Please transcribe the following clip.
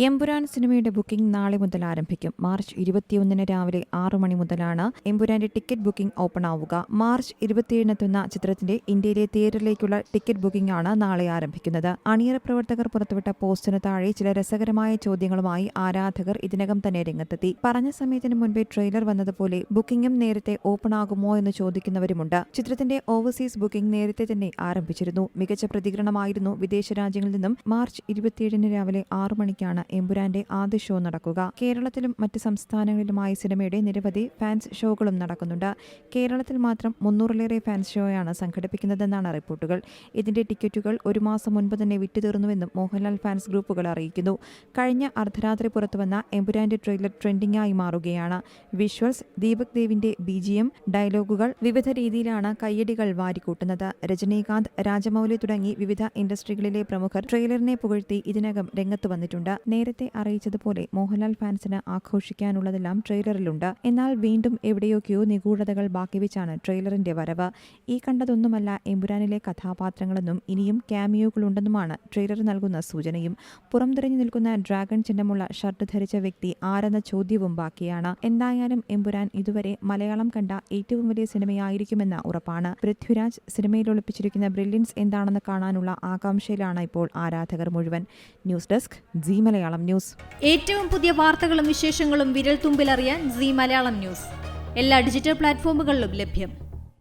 എമ്പുരാൻ സിനിമയുടെ ബുക്കിംഗ് നാളെ മുതൽ ആരംഭിക്കും. മാർച്ച് 21 രാവിലെ 6 മണി മുതലാണ് എമ്പുരാന്റെ ടിക്കറ്റ് ബുക്കിംഗ് ഓപ്പൺ ആവുക. മാർച്ച് 27 എത്തുന്ന ചിത്രത്തിന്റെ ഇന്ത്യയിലെ തിയേറ്ററിലേക്കുള്ള ടിക്കറ്റ് ബുക്കിംഗ് ആണ് നാളെ ആരംഭിക്കുന്നത്. അണിയറ പ്രവർത്തകർ പുറത്തുവിട്ട പോസ്റ്റിന് താഴെ ചില രസകരമായ ചോദ്യങ്ങളുമായി ആരാധകർ ഇതിനകം തന്നെ രംഗത്തെത്തി. പറഞ്ഞ സമയത്തിന് മുൻപേ ട്രെയിലർ വന്നതുപോലെ ബുക്കിംഗും നേരത്തെ ഓപ്പൺ ആകുമോ എന്ന് ചോദിക്കുന്നവരുമുണ്ട്. ചിത്രത്തിന്റെ ഓവർസീസ് ബുക്കിംഗ് നേരത്തെ തന്നെ ആരംഭിച്ചിരുന്നു. മികച്ച പ്രതികരണമായിരുന്നു വിദേശ രാജ്യങ്ങളിൽ നിന്നും. മാർച്ച് 27 രാവിലെ 6 മണിക്കാണ് എമ്പുരാന്റെ ആദ്യ ഷോ നടക്കുക. കേരളത്തിലും മറ്റ് സംസ്ഥാനങ്ങളിലുമായി സിനിമയുടെ നിരവധി ഫാൻസ് ഷോകളും നടക്കുന്നുണ്ട്. കേരളത്തിൽ മാത്രം 300-ലേറെ ഫാൻസ് ഷോയാണ് സംഘടിപ്പിക്കുന്നതെന്നാണ് റിപ്പോർട്ടുകൾ. ഇതിന്റെ ടിക്കറ്റുകൾ ഒരു മാസം മുൻപ് തന്നെ വിറ്റുതീർന്നുവെന്നും മോഹൻലാൽ ഫാൻസ് ഗ്രൂപ്പുകൾ അറിയിക്കുന്നു. കഴിഞ്ഞ അർദ്ധരാത്രി പുറത്തുവന്ന എമ്പുരാന്റെ ട്രെയിലർ ട്രെൻഡിംഗായി മാറുകയാണ്. വിഷ്വൽസ്, ദീപക് ദേവിന്റെ BGM, ഡയലോഗുകൾ വിവിധ രീതിയിലാണ് കയ്യടികൾ വാരിക്കൂട്ടുന്നത്. രജനീകാന്ത്, രാജമൌലി തുടങ്ങി വിവിധ ഇൻഡസ്ട്രികളിലെ പ്രമുഖർ ട്രെയിലറിനെ പുകഴ്ത്തി ഇതിനകം രംഗത്ത് വന്നിട്ടുണ്ട്. നേരത്തെ അറിയിച്ചതുപോലെ മോഹൻലാൽ ഫാൻസിന് ആഘോഷിക്കാനുള്ളതെല്ലാം ട്രെയിലറിലുണ്ട്. എന്നാൽ വീണ്ടും എവിടെയൊക്കെയോ നിഗൂഢതകൾ ബാക്കിവെച്ചാണ് ട്രെയിലറിന്റെ വരവ്. ഈ കണ്ടതൊന്നുമല്ല എമ്പുരാനിലെ കഥാപാത്രങ്ങളെന്നും ഇനിയും ക്യാമിയോകളുണ്ടെന്നുമാണ് ട്രെയിലർ നൽകുന്ന സൂചനയും. പുറംതിരിഞ്ഞു നിൽക്കുന്ന ഡ്രാഗൺ ചിഹ്നമുള്ള ഷർട്ട് ധരിച്ച വ്യക്തി ആരെന്ന ചോദ്യവും ബാക്കിയാണ്. എന്തായാലും എമ്പുരാൻ ഇതുവരെ മലയാളം കണ്ട ഏറ്റവും വലിയ സിനിമയായിരിക്കുമെന്ന ഉറപ്പാണ്. പൃഥ്വിരാജ് സിനിമയിൽ ഒളിപ്പിച്ചിരിക്കുന്ന ബ്രില്യൻസ് എന്താണെന്ന് കാണാനുള്ള ആകാംക്ഷയിലാണ് ഇപ്പോൾ ആരാധകർ മുഴുവൻ. News desk C Malayalam news. ഏറ്റവും പുതിയ വാർത്തകളും വിശേഷങ്ങളും വിരൽ തുമ്പിലറിയാൻ സി മലയാളം ന്യൂസ് എല്ലാ ഡിജിറ്റൽ പ്ലാറ്റ്ഫോമുകളിലും ലഭ്യം.